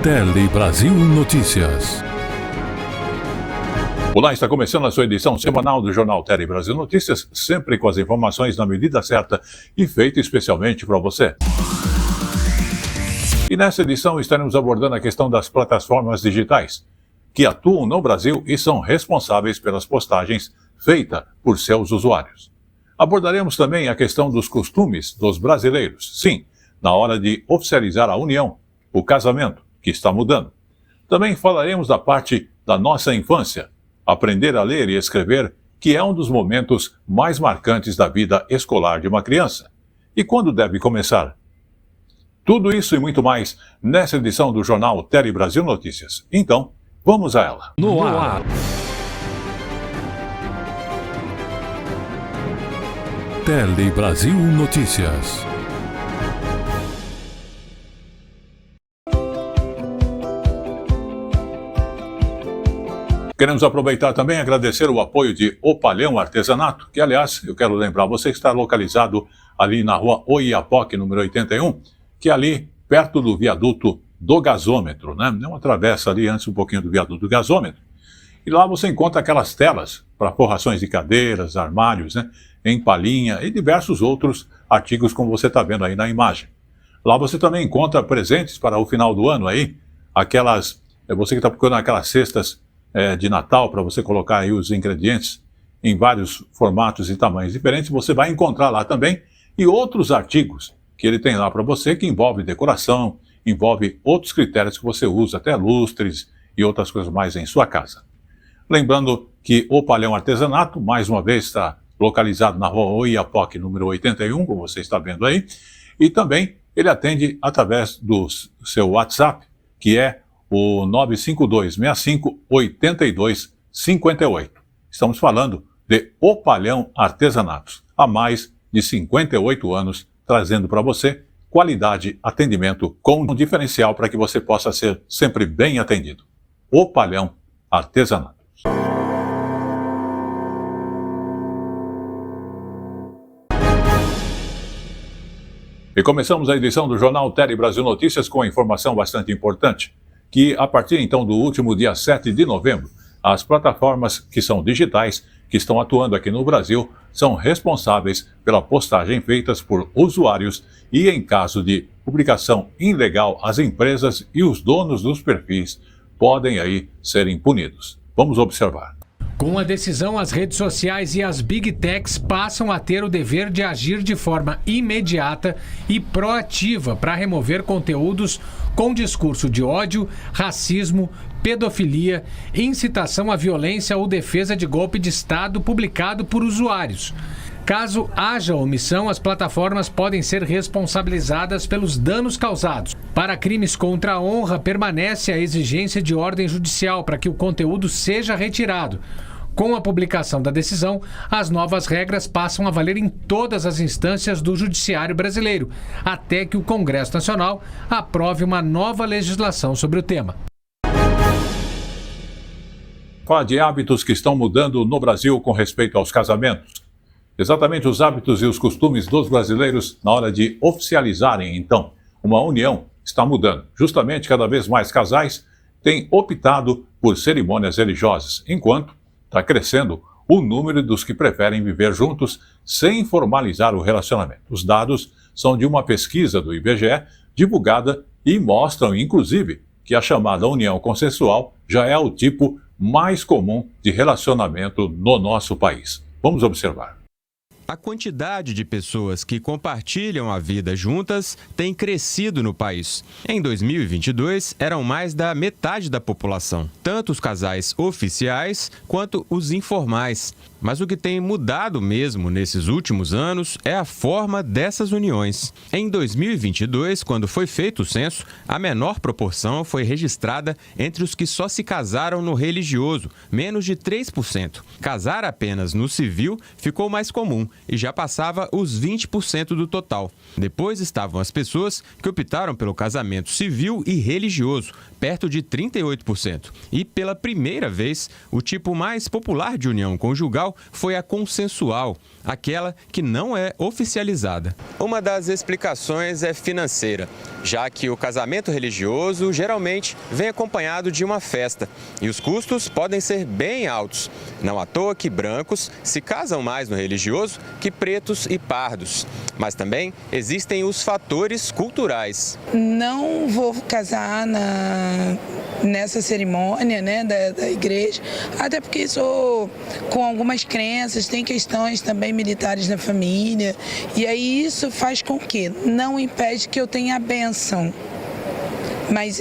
Tele Brasil Notícias. Olá, está começando a sua edição semanal do Jornal Tele Brasil Notícias, sempre com as informações na medida certa e feita especialmente para você. E nessa edição estaremos abordando a questão das plataformas digitais, que atuam no Brasil e são responsáveis pelas postagens feitas por seus usuários. Abordaremos também a questão dos costumes dos brasileiros, sim, na hora de oficializar a união, o casamento, que está mudando. Também falaremos da parte da nossa infância, aprender a ler e escrever, que é um dos momentos mais marcantes da vida escolar de uma criança. E quando deve começar? Tudo isso e muito mais nessa edição do Jornal Tele Brasil Notícias. Então, vamos a ela. No ar. Tele Brasil Notícias. Queremos aproveitar também e agradecer o apoio de Opalhão Artesanato, que, aliás, eu quero lembrar você que está localizado ali na rua Oiapoque, número 81, que é ali perto do viaduto do gasômetro, né? É uma travessa ali antes um pouquinho do viaduto do gasômetro. E lá você encontra aquelas telas para forrações de cadeiras, armários, né? Em palhinha e diversos outros artigos como você está vendo aí na imagem. Lá você também encontra presentes para o final do ano aí, aquelas, você que está procurando aquelas cestas de Natal para você colocar aí os ingredientes em vários formatos e tamanhos diferentes, você vai encontrar lá também, e outros artigos que ele tem lá para você, que envolve decoração, envolve outros critérios que você usa, até lustres e outras coisas mais em sua casa. Lembrando que o Opalhão Artesanato, mais uma vez, está localizado na rua Oiapoque, número 81, como você está vendo aí, e também ele atende através do seu WhatsApp, que é o 952-65-82-58. Estamos falando de Opalhão Artesanatos, há mais de 58 anos, trazendo para você qualidade, atendimento com um diferencial para que você possa ser sempre bem atendido. Opalhão Artesanatos. E começamos a edição do Jornal Tele Brasil Notícias com a informação bastante importante, que a partir então do último dia 7 de novembro, as plataformas que são digitais, que estão atuando aqui no Brasil, são responsáveis pela postagem feitas por usuários e, em caso de publicação ilegal, as empresas e os donos dos perfis podem aí serem punidos. Vamos observar. Com a decisão, as redes sociais e as Big Techs passam a ter o dever de agir de forma imediata e proativa para remover conteúdos com discurso de ódio, racismo, pedofilia, incitação à violência ou defesa de golpe de Estado publicado por usuários. Caso haja omissão, as plataformas podem ser responsabilizadas pelos danos causados. Para crimes contra a honra, permanece a exigência de ordem judicial para que o conteúdo seja retirado. Com a publicação da decisão, as novas regras passam a valer em todas as instâncias do Judiciário brasileiro, até que o Congresso Nacional aprove uma nova legislação sobre o tema. Fala de hábitos que estão mudando no Brasil com respeito aos casamentos. Exatamente os hábitos e os costumes dos brasileiros na hora de oficializarem, então, uma união está mudando. Justamente, cada vez mais casais têm optado por cerimônias religiosas, enquanto está crescendo o número dos que preferem viver juntos sem formalizar o relacionamento. Os dados são de uma pesquisa do IBGE divulgada e mostram, inclusive, que a chamada união consensual já é o tipo mais comum de relacionamento no nosso país. Vamos observar. A quantidade de pessoas que compartilham a vida juntas tem crescido no país. Em 2022, eram mais da metade da população, tanto os casais oficiais quanto os informais. Mas o que tem mudado mesmo nesses últimos anos é a forma dessas uniões. Em 2022, quando foi feito o censo, a menor proporção foi registrada entre os que só se casaram no religioso, menos de 3%. Casar apenas no civil ficou mais comum e já passava os 20% do total. Depois estavam as pessoas que optaram pelo casamento civil e religioso, perto de 38%. E pela primeira vez, o tipo mais popular de união conjugal ideal foi a consensual, aquela que não é oficializada. Uma das explicações é financeira, já que o casamento religioso geralmente vem acompanhado de uma festa e os custos podem ser bem altos. Não à toa que brancos se casam mais no religioso que pretos e pardos. Mas também existem os fatores culturais. Não vou casar nessa cerimônia, né, da igreja, até porque sou com algumas crenças, tem questões também militares na família, e aí isso faz com que não impede que eu tenha a bênção. Mas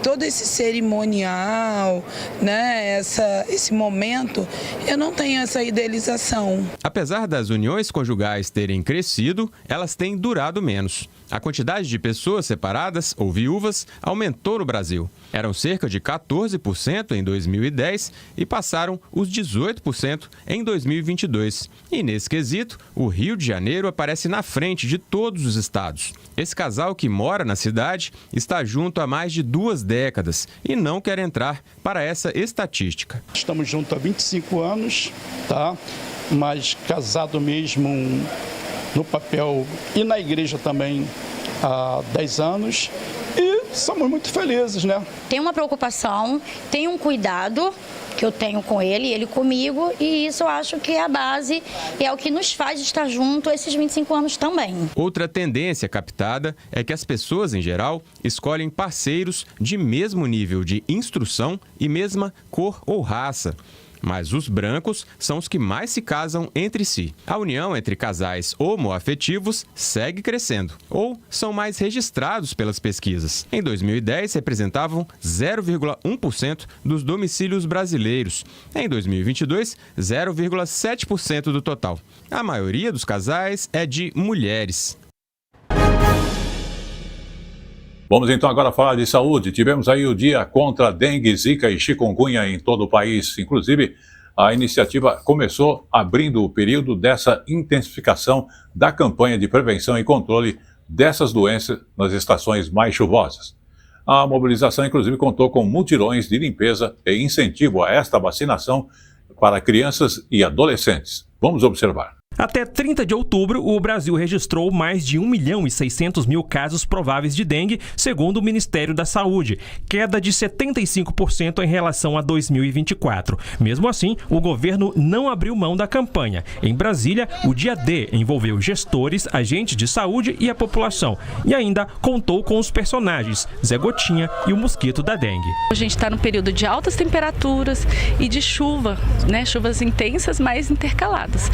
todo esse cerimonial, né, esse momento, eu não tenho essa idealização. Apesar das uniões conjugais terem crescido, elas têm durado menos. A quantidade de pessoas separadas ou viúvas aumentou no Brasil. Eram cerca de 14% em 2010 e passaram os 18% em 2022. E nesse quesito, o Rio de Janeiro aparece na frente de todos os estados. Esse casal que mora na cidade está junto há mais de 2 décadas e não quer entrar para essa estatística. Estamos juntos há 25 anos, tá? Mas casado mesmo no papel e na igreja também há 10 anos e somos muito felizes, né? Tem uma preocupação, tem um cuidado que eu tenho com ele comigo, e isso eu acho que é a base e é o que nos faz estar junto esses 25 anos também. Outra tendência captada é que as pessoas, em geral, escolhem parceiros de mesmo nível de instrução e mesma cor ou raça. Mas os brancos são os que mais se casam entre si. A união entre casais homoafetivos segue crescendo, ou são mais registrados pelas pesquisas. Em 2010, representavam 0,1% dos domicílios brasileiros. Em 2022, 0,7% do total. A maioria dos casais é de mulheres. Vamos então agora falar de saúde. Tivemos aí o dia contra dengue, zika e chikungunya em todo o país. Inclusive, a iniciativa começou abrindo o período dessa intensificação da campanha de prevenção e controle dessas doenças nas estações mais chuvosas. A mobilização, inclusive, contou com mutirões de limpeza e incentivo a esta vacinação para crianças e adolescentes. Vamos observar. Até 30 de outubro, o Brasil registrou mais de 1.600.000 casos prováveis de dengue, segundo o Ministério da Saúde, queda de 75% em relação a 2024. Mesmo assim, o governo não abriu mão da campanha. Em Brasília, o Dia D envolveu gestores, agentes de saúde e a população. E ainda contou com os personagens Zé Gotinha e o mosquito da dengue. A gente está no período de altas temperaturas e de chuva, né? Chuvas intensas, mas intercaladas.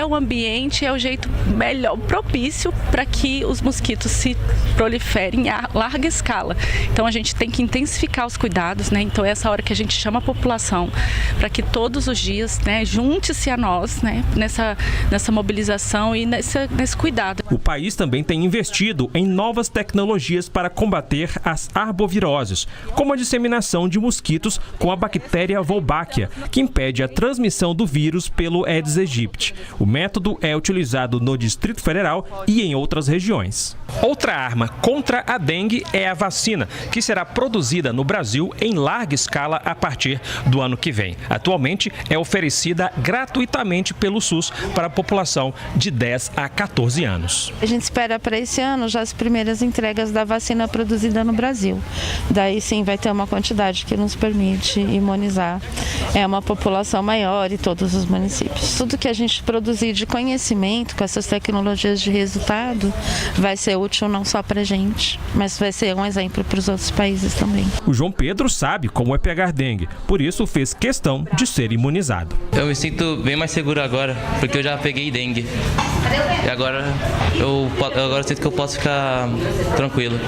O ambiente é o jeito melhor, propício para que os mosquitos se proliferem a larga escala. Então a gente tem que intensificar os cuidados, né? Então é essa hora que a gente chama a população para que todos os dias, né, junte-se a nós, né, nessa mobilização e nesse cuidado. O país também tem investido em novas tecnologias para combater as arboviroses, como a disseminação de mosquitos com a bactéria Wolbachia, que impede a transmissão do vírus pelo Aedes aegypti. O método é utilizado no Distrito Federal e em outras regiões. Outra arma contra a dengue é a vacina, que será produzida no Brasil em larga escala a partir do ano que vem. Atualmente é oferecida gratuitamente pelo SUS para a população de 10 a 14 anos. A gente espera para esse ano já as primeiras entregas da vacina produzida no Brasil. Daí sim vai ter uma quantidade que nos permite imunizar uma população maior e todos os municípios. Tudo que a gente produzir de conhecimento com essas tecnologias de resultado vai ser útil não só para a gente, mas vai ser um exemplo para os outros países também. O João Pedro sabe como é pegar dengue, por isso fez questão de ser imunizado. Eu me sinto bem mais seguro agora, porque eu já peguei dengue. E agora eu sinto que eu posso ficar tranquilo.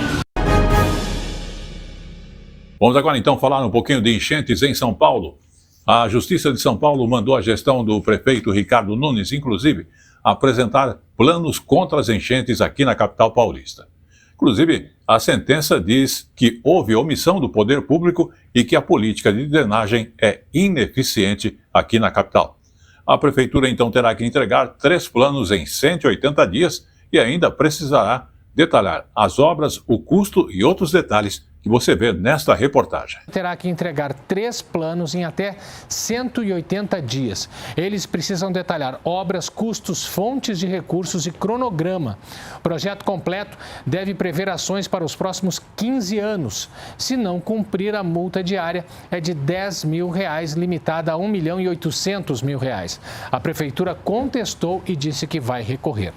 Vamos agora então falar um pouquinho de enchentes em São Paulo. A Justiça de São Paulo mandou a gestão do prefeito Ricardo Nunes, inclusive, apresentar planos contra as enchentes aqui na capital paulista. Inclusive, a sentença diz que houve omissão do poder público e que a política de drenagem é ineficiente aqui na capital. A prefeitura então terá que entregar 3 planos em 180 dias e ainda precisará detalhar as obras, o custo e outros detalhes que você vê nesta reportagem. Terá que entregar 3 planos em até 180 dias. Eles precisam detalhar obras, custos, fontes de recursos e cronograma. O projeto completo deve prever ações para os próximos 15 anos. Se não cumprir, a multa diária é de R$10 mil, limitada a R$1.800.000. A prefeitura contestou e disse que vai recorrer.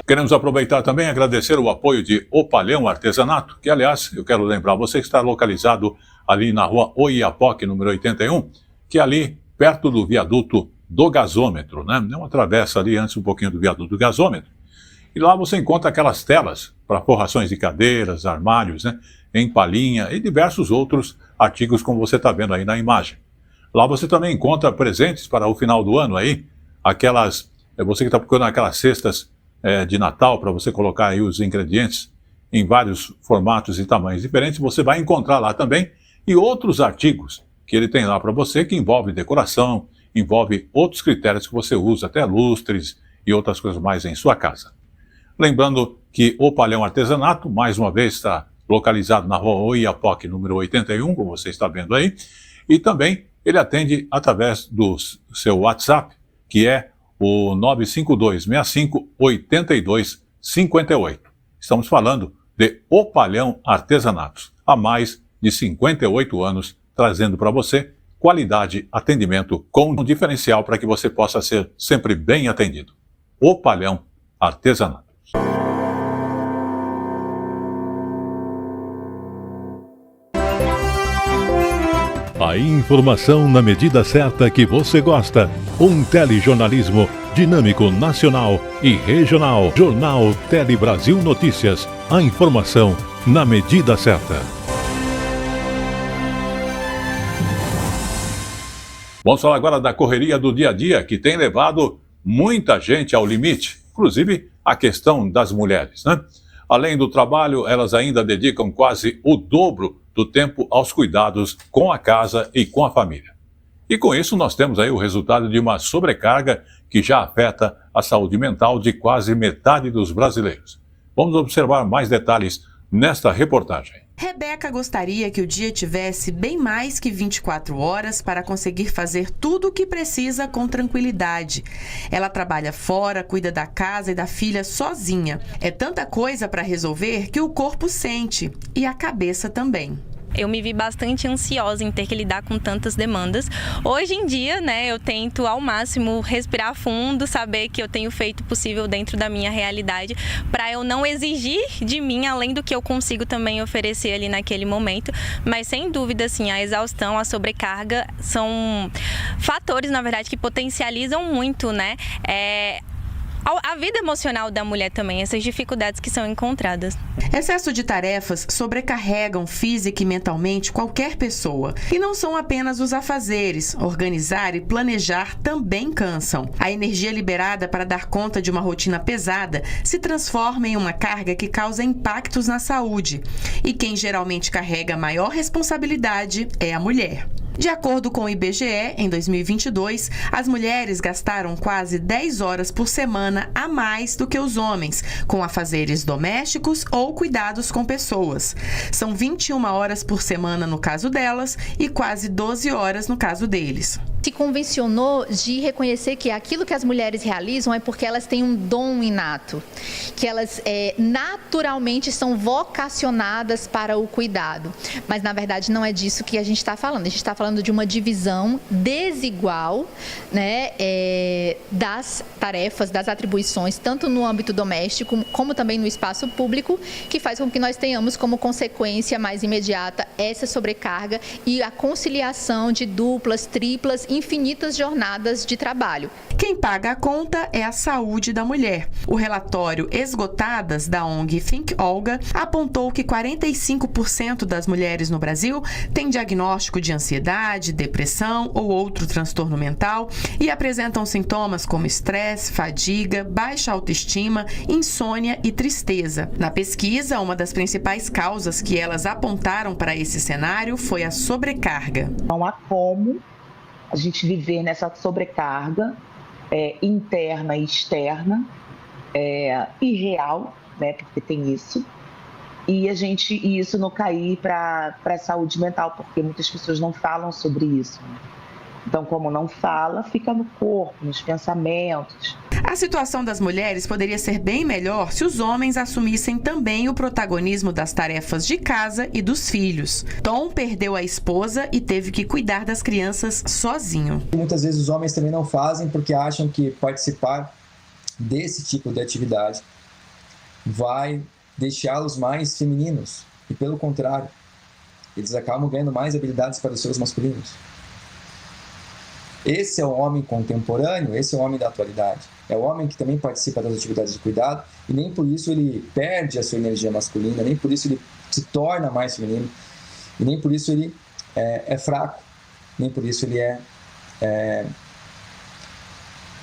Queremos aproveitar também e agradecer o apoio de O Palhão Artesanato, que, aliás, eu quero lembrar você que está localizado ali na rua Oiapoque, número 81, que é ali perto do viaduto do gasômetro, né? É uma travessa ali antes um pouquinho do viaduto do gasômetro. E lá você encontra aquelas telas para forrações de cadeiras, armários, né? Em palhinha e diversos outros artigos como você está vendo aí na imagem. Lá você também encontra presentes para o final do ano aí, aquelas, você que está procurando aquelas cestas de Natal para você colocar aí os ingredientes em vários formatos e tamanhos diferentes, você vai encontrar lá também, e outros artigos que ele tem lá para você, que envolve decoração, envolve outros critérios que você usa, até lustres e outras coisas mais em sua casa. Lembrando que o Palhão Artesanato, mais uma vez, está localizado na rua Oiapoque, número 81, como você está vendo aí, e também ele atende através do seu WhatsApp, que é o 952-65-8258. Estamos falando de O Palhão Artesanatos, há mais de 58 anos, trazendo para você qualidade, atendimento com um diferencial para que você possa ser sempre bem atendido. O Palhão Artesanatos. A informação na medida certa que você gosta. Um telejornalismo dinâmico, nacional e regional. Jornal Tele Brasil Notícias. A informação na medida certa. Vamos falar agora da correria do dia a dia, que tem levado muita gente ao limite, inclusive a questão das mulheres, né? Além do trabalho, elas ainda dedicam quase o dobro do tempo aos cuidados com a casa e com a família. E com isso nós temos aí o resultado de uma sobrecarga que já afeta a saúde mental de quase metade dos brasileiros. Vamos observar mais detalhes nesta reportagem. Rebeca gostaria que o dia tivesse bem mais que 24 horas para conseguir fazer tudo o que precisa com tranquilidade. Ela trabalha fora, cuida da casa e da filha sozinha. É tanta coisa para resolver que o corpo sente e a cabeça também. Eu me vi bastante ansiosa em ter que lidar com tantas demandas. Hoje em dia, né, eu tento ao máximo respirar fundo, saber que eu tenho feito o possível dentro da minha realidade, para eu não exigir de mim além do que eu consigo também oferecer ali naquele momento. Mas sem dúvida, assim, a exaustão, a sobrecarga são fatores, na verdade, que potencializam muito, né? A vida emocional da mulher também, essas dificuldades que são encontradas. Excesso de tarefas sobrecarregam física e mentalmente qualquer pessoa. E não são apenas os afazeres, organizar e planejar também cansam. A energia liberada para dar conta de uma rotina pesada se transforma em uma carga que causa impactos na saúde. E quem geralmente carrega maior responsabilidade é a mulher. De acordo com o IBGE, em 2022, as mulheres gastaram quase 10 horas por semana a mais do que os homens, com afazeres domésticos ou cuidados com pessoas. São 21 horas por semana no caso delas e quase 12 horas no caso deles. Se convencionou de reconhecer que aquilo que as mulheres realizam é porque elas têm um dom inato, que elas naturalmente são vocacionadas para o cuidado. Mas, na verdade, não é disso que a gente está falando. A gente está falando de uma divisão desigual, né, das tarefas, das atribuições, tanto no âmbito doméstico como também no espaço público, que faz com que nós tenhamos como consequência mais imediata essa sobrecarga e a conciliação de duplas, triplas, infinitas jornadas de trabalho. Quem paga a conta é a saúde da mulher. O relatório Esgotadas, da ONG Think Olga, apontou que 45% das mulheres no Brasil têm diagnóstico de ansiedade, depressão ou outro transtorno mental e apresentam sintomas como estresse, fadiga, baixa autoestima, insônia e tristeza. Na pesquisa, uma das principais causas que elas apontaram para esse cenário foi a sobrecarga. Não há como a gente viver nessa sobrecarga interna e externa, e real, né, porque tem isso, e isso não cair para a saúde mental, porque muitas pessoas não falam sobre isso, né? Então, como não fala, fica no corpo, nos pensamentos. A situação das mulheres poderia ser bem melhor se os homens assumissem também o protagonismo das tarefas de casa e dos filhos. Tom perdeu a esposa e teve que cuidar das crianças sozinho. Muitas vezes os homens também não fazem porque acham que participar desse tipo de atividade vai deixá-los mais femininos. E pelo contrário, eles acabam ganhando mais habilidades para os seus masculinos. Esse é o homem contemporâneo, esse é o homem da atualidade. É o homem que também participa das atividades de cuidado e nem por isso ele perde a sua energia masculina, nem por isso ele se torna mais feminino, e nem por isso ele é fraco, nem por isso ele é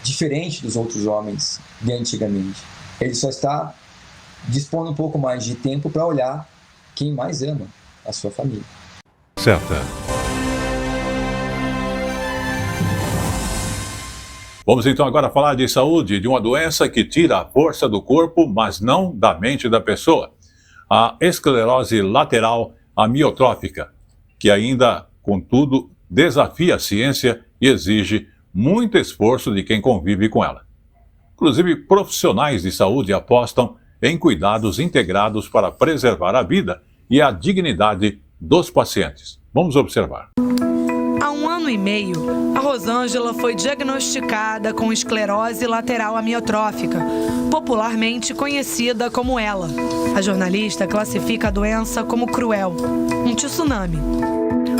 diferente dos outros homens de antigamente. Ele só está dispondo um pouco mais de tempo para olhar quem mais ama a sua família. Certa. Vamos então agora falar de saúde, de uma doença que tira a força do corpo, mas não da mente da pessoa. A esclerose lateral amiotrófica, que ainda, contudo, desafia a ciência e exige muito esforço de quem convive com ela. Inclusive, profissionais de saúde apostam em cuidados integrados para preservar a vida e a dignidade dos pacientes. Vamos observar. Há 1 ano e meio, a Rosângela foi diagnosticada com esclerose lateral amiotrófica, popularmente conhecida como ELA. A jornalista classifica a doença como cruel, um tsunami.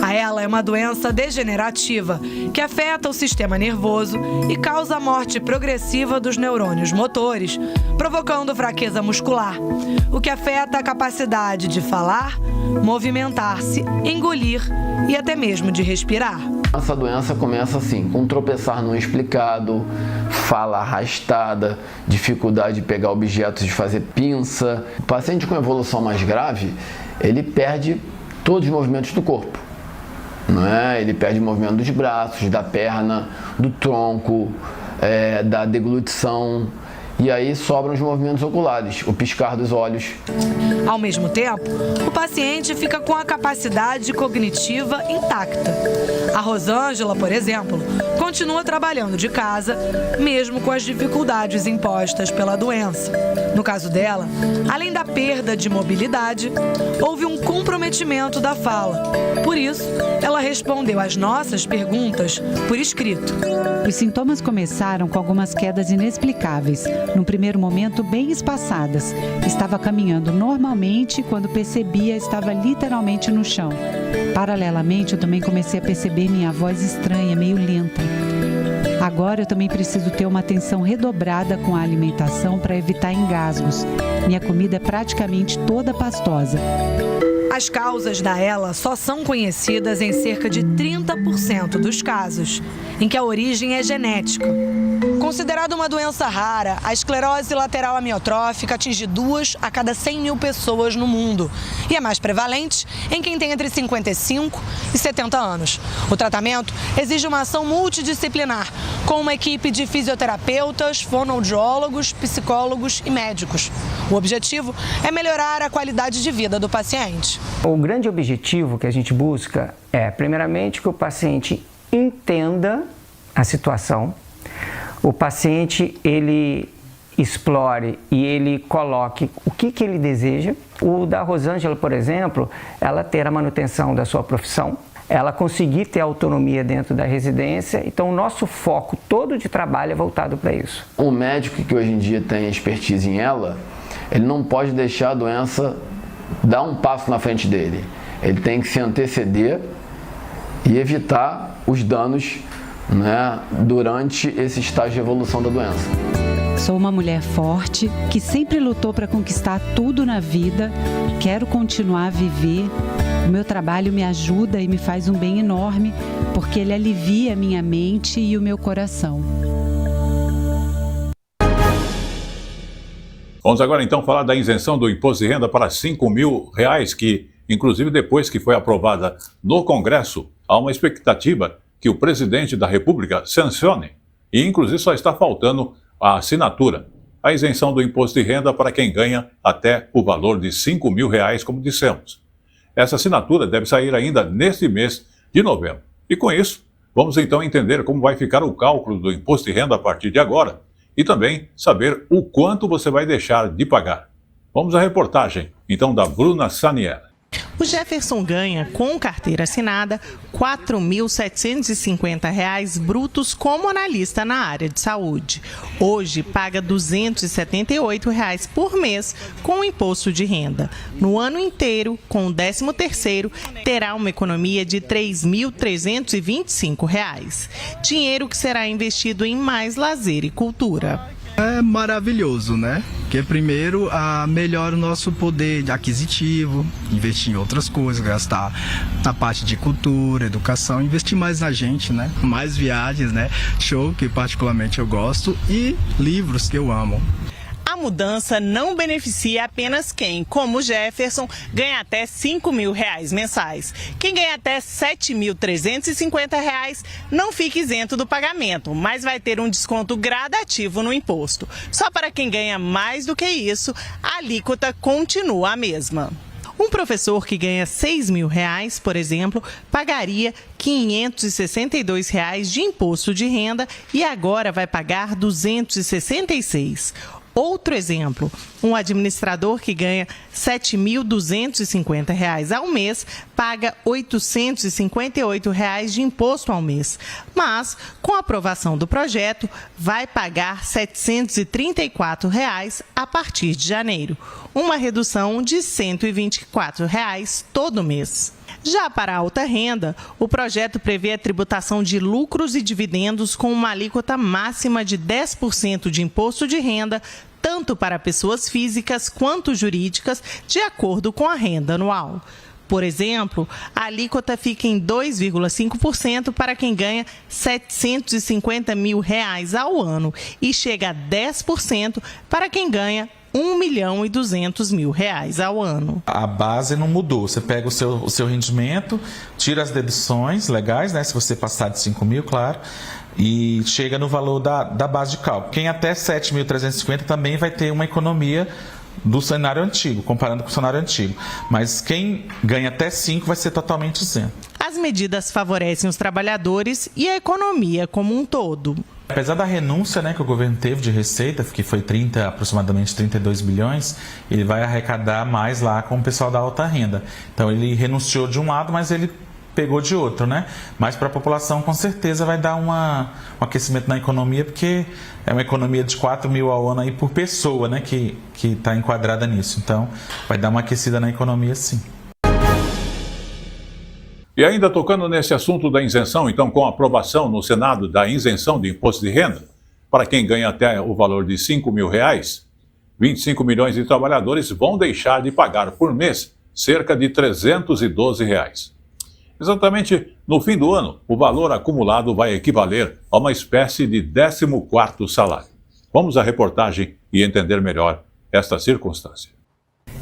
A ELA é uma doença degenerativa que afeta o sistema nervoso e causa a morte progressiva dos neurônios motores, provocando fraqueza muscular, o que afeta a capacidade de falar, movimentar-se, engolir e até mesmo de respirar. Essa doença começa assim, com tropeçar não explicado, fala arrastada, dificuldade de pegar objetos, de fazer pinça. O paciente com evolução mais grave, ele perde todos os movimentos do corpo. Não é? Ele perde o movimento dos braços, da perna, do tronco, da deglutição. E aí sobram os movimentos oculares, o piscar dos olhos. Ao mesmo tempo, o paciente fica com a capacidade cognitiva intacta. A Rosângela, por exemplo, continua trabalhando de casa, mesmo com as dificuldades impostas pela doença. No caso dela, além da perda de mobilidade, houve um comprometimento da fala. Por isso, ela respondeu às nossas perguntas por escrito. Os sintomas começaram com algumas quedas inexplicáveis, num primeiro momento bem espaçadas. Estava caminhando normalmente e quando percebia estava literalmente no chão. Paralelamente, eu também comecei a perceber minha voz estranha, meio lenta. Agora eu também preciso ter uma atenção redobrada com a alimentação para evitar engasgos. Minha comida é praticamente toda pastosa. As causas da ELA só são conhecidas em cerca de 30% dos casos, em que a origem é genética. Considerada uma doença rara, a esclerose lateral amiotrófica atinge 2 a cada 100 mil pessoas no mundo e é mais prevalente em quem tem entre 55 e 70 anos. O tratamento exige uma ação multidisciplinar, com uma equipe de fisioterapeutas, fonoaudiólogos, psicólogos e médicos. O objetivo é melhorar a qualidade de vida do paciente. O grande objetivo que a gente busca é, primeiramente, que o paciente entenda a situação, o paciente ele explore e ele coloque o que ele deseja. O da Rosângela, por exemplo, ela ter a manutenção da sua profissão, ela conseguir ter autonomia dentro da residência. Então, o nosso foco todo de trabalho é voltado para isso. O médico que hoje em dia tem expertise em ELA, ele não pode deixar a doença dar um passo na frente dele. Ele tem que se anteceder e evitar os danos, né, durante esse estágio de evolução da doença. Sou uma mulher forte que sempre lutou para conquistar tudo na vida. Quero continuar a viver. O meu trabalho me ajuda e me faz um bem enorme, porque ele alivia a minha mente e o meu coração. Vamos agora então falar da isenção do imposto de renda para R$5.000, que, inclusive depois que foi aprovada no Congresso, há uma expectativa que o presidente da República sancione. E, inclusive, só está faltando a assinatura. A isenção do imposto de renda para quem ganha até o valor de R$5.000, como dissemos. Essa assinatura deve sair ainda neste mês de novembro. E com isso, vamos então entender como vai ficar o cálculo do imposto de renda a partir de agora e também saber o quanto você vai deixar de pagar. Vamos à reportagem, então, da Bruna Saniela. O Jefferson ganha, com carteira assinada, R$ 4.750 brutos como analista na área de saúde. Hoje, paga R$ 278 por mês com o imposto de renda. No ano inteiro, com o 13º, terá uma economia de R$ 3.325. Dinheiro que será investido em mais lazer e cultura. É maravilhoso, né? Porque primeiro melhora o nosso poder aquisitivo, investir em outras coisas, gastar na parte de cultura, educação, investir mais na gente, né? Mais viagens, né? Show, que particularmente eu gosto, e livros que eu amo. A mudança não beneficia apenas quem, como Jefferson, ganha até R$ 5.000 mensais. Quem ganha até R$ 7.350 não fica isento do pagamento, mas vai ter um desconto gradativo no imposto. Só para quem ganha mais do que isso, a alíquota continua a mesma. Um professor que ganha R$ 6.000, por exemplo, pagaria R$ 562 de imposto de renda e agora vai pagar R$ 266. Outro exemplo, um administrador que ganha R$ 7.250 ao mês paga R$ 858 de imposto ao mês, mas com a aprovação do projeto vai pagar R$ 734 a partir de janeiro, uma redução de R$ 124 todo mês. Já para a alta renda, o projeto prevê a tributação de lucros e dividendos com uma alíquota máxima de 10% de imposto de renda, tanto para pessoas físicas quanto jurídicas, de acordo com a renda anual. Por exemplo, a alíquota fica em 2,5% para quem ganha R$ 750 mil ao ano e chega a 10% para quem ganha R$ 1.200.000 ao ano. A base não mudou. Você pega o seu rendimento, tira as deduções legais, né? Se você passar de 5 mil, claro, e chega no valor da base de cálculo. Quem até 7.350 também vai ter uma economia do cenário antigo, comparando com o cenário antigo. Mas quem ganha até 5 vai ser totalmente isento. As medidas favorecem os trabalhadores e a economia como um todo. Apesar da renúncia, né, que o governo teve de receita, que foi aproximadamente 32 bilhões, ele vai arrecadar mais lá com o pessoal da alta renda. Então ele renunciou de um lado, mas ele pegou de outro, né? Mas para a população com certeza vai dar um aquecimento na economia, porque é uma economia de 4 mil ao ano aí por pessoa, né, que está enquadrada nisso. Então vai dar uma aquecida na economia, sim. E ainda tocando nesse assunto da isenção, então, com a aprovação no Senado da isenção de imposto de renda, para quem ganha até o valor de R$ 5.000, 25 milhões de trabalhadores vão deixar de pagar por mês cerca de R$ 312. Exatamente no fim do ano, o valor acumulado vai equivaler a uma espécie de 14º salário. Vamos à reportagem e entender melhor esta circunstância.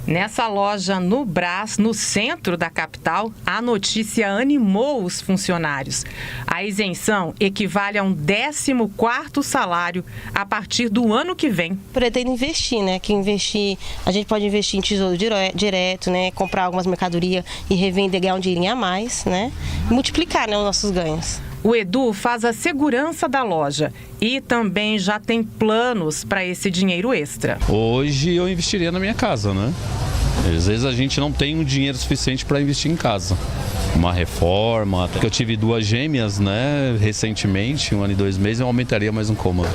Nessa loja no Brás, no centro da capital, a notícia animou os funcionários. A isenção equivale a um 14º salário a partir do ano que vem. Pretendo investir, né? Que investir, a gente pode investir em tesouro direto, né? Comprar algumas mercadorias e revender, ganhar um dinheirinho a mais, né? E multiplicar, né, os nossos ganhos. O Edu faz a segurança da loja e também já tem planos para esse dinheiro extra. Hoje eu investiria na minha casa, né? Às vezes a gente não tem um dinheiro suficiente para investir em casa. Uma reforma, eu tive 2 gêmeas, né? Recentemente, 1 ano e 2 meses, eu aumentaria mais um cômodo.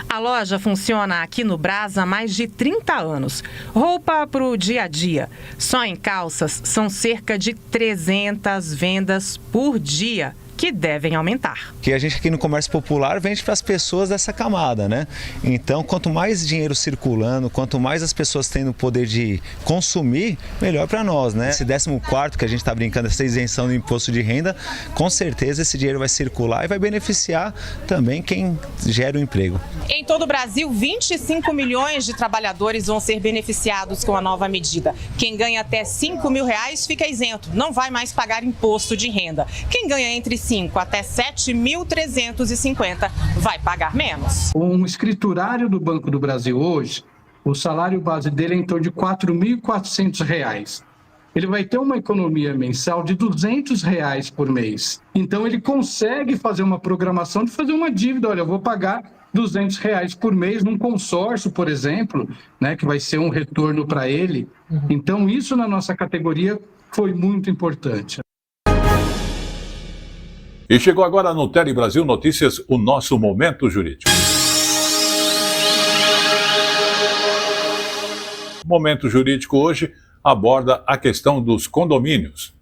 A loja funciona aqui no Brás há mais de 30 anos. Roupa para o dia a dia. Só em calças são cerca de 300 vendas por dia, que devem aumentar. Que a gente aqui no comércio popular vende para as pessoas dessa camada, né? Então, quanto mais dinheiro circulando, quanto mais as pessoas tendo o poder de consumir, melhor para nós, né? Esse 14º que a gente está brincando, essa isenção do imposto de renda, com certeza esse dinheiro vai circular e vai beneficiar também quem gera o emprego. Em todo o Brasil, 25 milhões de trabalhadores vão ser beneficiados com a nova medida. Quem ganha até R$ 5.000 fica isento, não vai mais pagar imposto de renda. Quem ganha entre 75 até 7.350 vai pagar menos. Um escriturário do Banco do Brasil hoje, o salário base dele é em torno de R$ 4.400. Ele vai ter uma economia mensal de R$ 200 por mês. Então ele consegue fazer uma programação de fazer uma dívida. Olha, eu vou pagar R$ 200 por mês num consórcio, por exemplo, né, que vai ser um retorno para ele. Então isso na nossa categoria foi muito importante. E chegou agora no Tele Brasil Notícias o nosso Momento Jurídico. O Momento Jurídico hoje aborda a questão dos condomínios.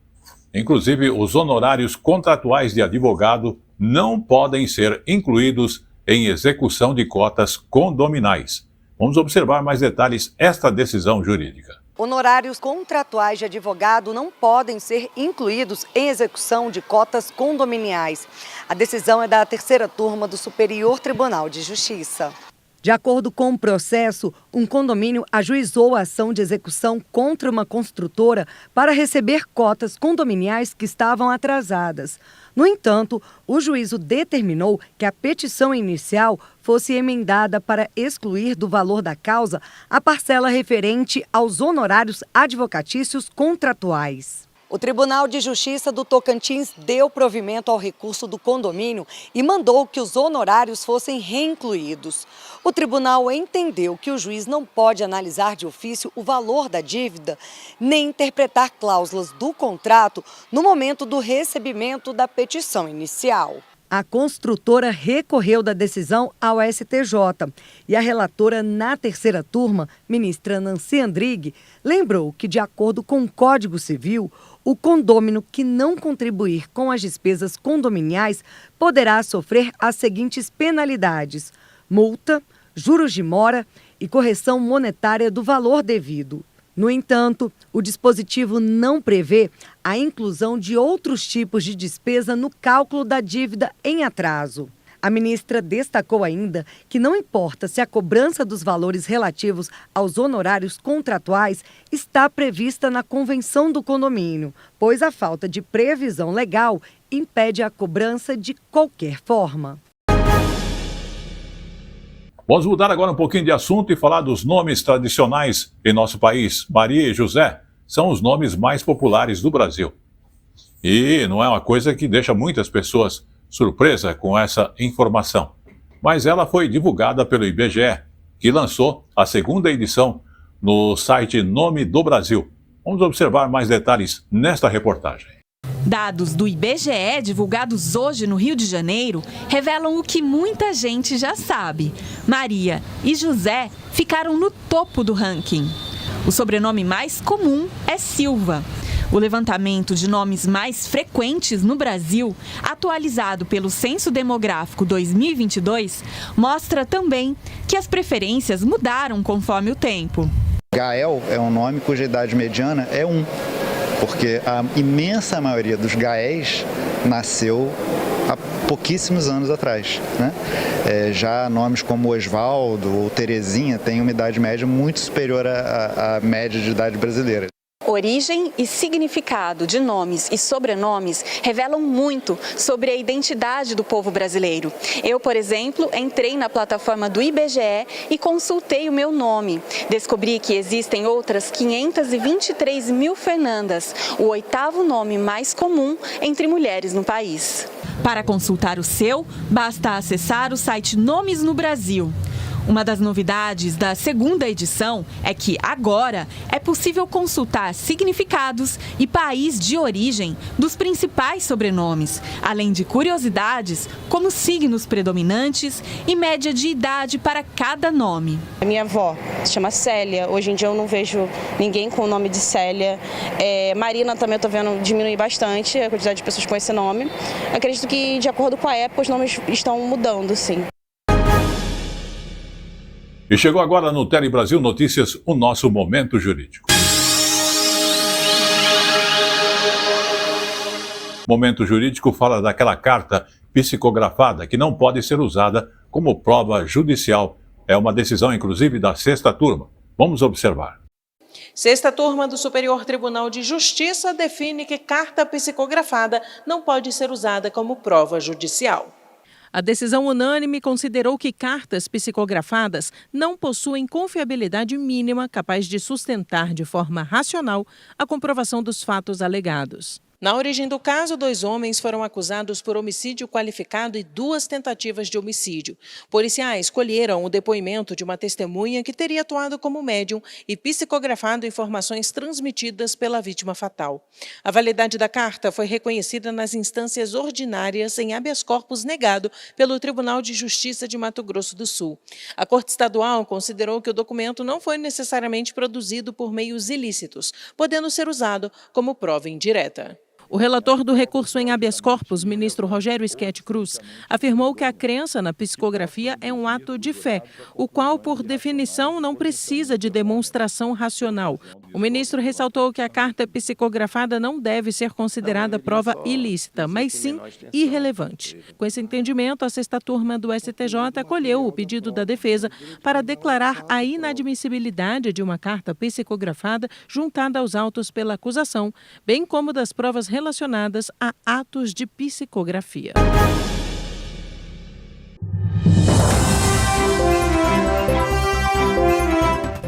Inclusive, os honorários contratuais de advogado não podem ser incluídos em execução de cotas condominais. Vamos observar mais detalhes esta decisão jurídica. Honorários contratuais de advogado não podem ser incluídos em execução de cotas condominiais. A decisão é da terceira turma do Superior Tribunal de Justiça. De acordo com o processo, um condomínio ajuizou a ação de execução contra uma construtora para receber cotas condominiais que estavam atrasadas. No entanto, o juízo determinou que a petição inicial fosse emendada para excluir do valor da causa a parcela referente aos honorários advocatícios contratuais. O Tribunal de Justiça do Tocantins deu provimento ao recurso do condomínio e mandou que os honorários fossem reincluídos. O tribunal entendeu que o juiz não pode analisar de ofício o valor da dívida, nem interpretar cláusulas do contrato no momento do recebimento da petição inicial. A construtora recorreu da decisão ao STJ e a relatora na terceira turma, ministra Nancy Andrighi, lembrou que, de acordo com o Código Civil, o condômino que não contribuir com as despesas condominiais poderá sofrer as seguintes penalidades: multa, juros de mora e correção monetária do valor devido. No entanto, o dispositivo não prevê a inclusão de outros tipos de despesa no cálculo da dívida em atraso. A ministra destacou ainda que não importa se a cobrança dos valores relativos aos honorários contratuais está prevista na Convenção do Condomínio, pois a falta de previsão legal impede a cobrança de qualquer forma. Vamos mudar agora um pouquinho de assunto e falar dos nomes tradicionais em nosso país. Maria e José são os nomes mais populares do Brasil. E não é uma coisa que deixa muitas pessoas surpresas com essa informação. Mas ela foi divulgada pelo IBGE, que lançou a segunda edição no site Nome do Brasil. Vamos observar mais detalhes nesta reportagem. Dados do IBGE, divulgados hoje no Rio de Janeiro, revelam o que muita gente já sabe. Maria e José ficaram no topo do ranking. O sobrenome mais comum é Silva. O levantamento de nomes mais frequentes no Brasil, atualizado pelo Censo Demográfico 2022, mostra também que as preferências mudaram conforme o tempo. Gael é um nome cuja idade mediana é 1. Porque a imensa maioria dos Gaéis nasceu há pouquíssimos anos atrás, né? Já nomes como Osvaldo ou Terezinha têm uma idade média muito superior à média de idade brasileira. Origem e significado de nomes e sobrenomes revelam muito sobre a identidade do povo brasileiro. Eu, por exemplo, entrei na plataforma do IBGE e consultei o meu nome. Descobri que existem outras 523 mil Fernandas, o 8º nome mais comum entre mulheres no país. Para consultar o seu, basta acessar o site Nomes no Brasil. Uma das novidades da segunda edição é que agora é possível consultar significados e país de origem dos principais sobrenomes, além de curiosidades como signos predominantes e média de idade para cada nome. A minha avó se chama Célia, hoje em dia eu não vejo ninguém com o nome de Célia. Marina também eu estou vendo diminuir bastante a quantidade de pessoas com esse nome. Acredito que, de acordo com a época, os nomes estão mudando, sim. E chegou agora no Tele Brasil Notícias o nosso Momento Jurídico. Momento Jurídico fala daquela carta psicografada que não pode ser usada como prova judicial. É uma decisão, inclusive, da sexta turma. Vamos observar. Sexta turma do Superior Tribunal de Justiça define que carta psicografada não pode ser usada como prova judicial. A decisão unânime considerou que cartas psicografadas não possuem confiabilidade mínima capaz de sustentar de forma racional a comprovação dos fatos alegados. Na origem do caso, 2 homens foram acusados por homicídio qualificado e 2 tentativas de homicídio. Policiais colheram o depoimento de uma testemunha que teria atuado como médium e psicografado informações transmitidas pela vítima fatal. A validade da carta foi reconhecida nas instâncias ordinárias em habeas corpus negado pelo Tribunal de Justiça de Mato Grosso do Sul. A Corte Estadual considerou que o documento não foi necessariamente produzido por meios ilícitos, podendo ser usado como prova indireta. O relator do recurso em habeas corpus, ministro Rogério Schetti Cruz, afirmou que a crença na psicografia é um ato de fé, o qual, por definição, não precisa de demonstração racional. O ministro ressaltou que a carta psicografada não deve ser considerada prova ilícita, mas sim irrelevante. Com esse entendimento, a sexta turma do STJ acolheu o pedido da defesa para declarar a inadmissibilidade de uma carta psicografada juntada aos autos pela acusação, bem como das provas relacionadas a atos de psicografia.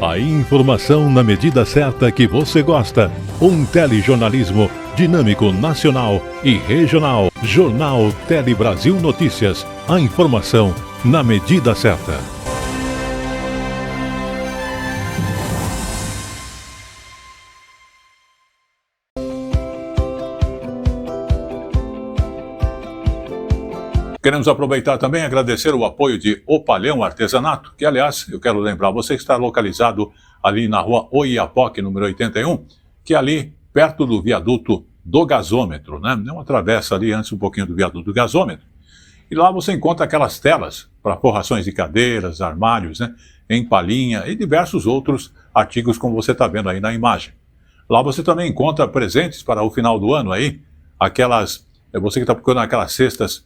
A informação na medida certa que você gosta. Um telejornalismo dinâmico, nacional e regional. Jornal Tele Brasil Notícias. A informação na medida certa. Queremos aproveitar também e agradecer o apoio de Opalhão Artesanato, que, aliás, eu quero lembrar você que está localizado ali na rua Oiapoque, número 81, que é ali perto do viaduto do gasômetro, né? É uma travessa ali antes um pouquinho do viaduto do gasômetro. E lá você encontra aquelas telas para forrações de cadeiras, armários, né? Em palhinha e diversos outros artigos como você está vendo aí na imagem. Lá você também encontra presentes para o final do ano aí, você que está procurando aquelas cestas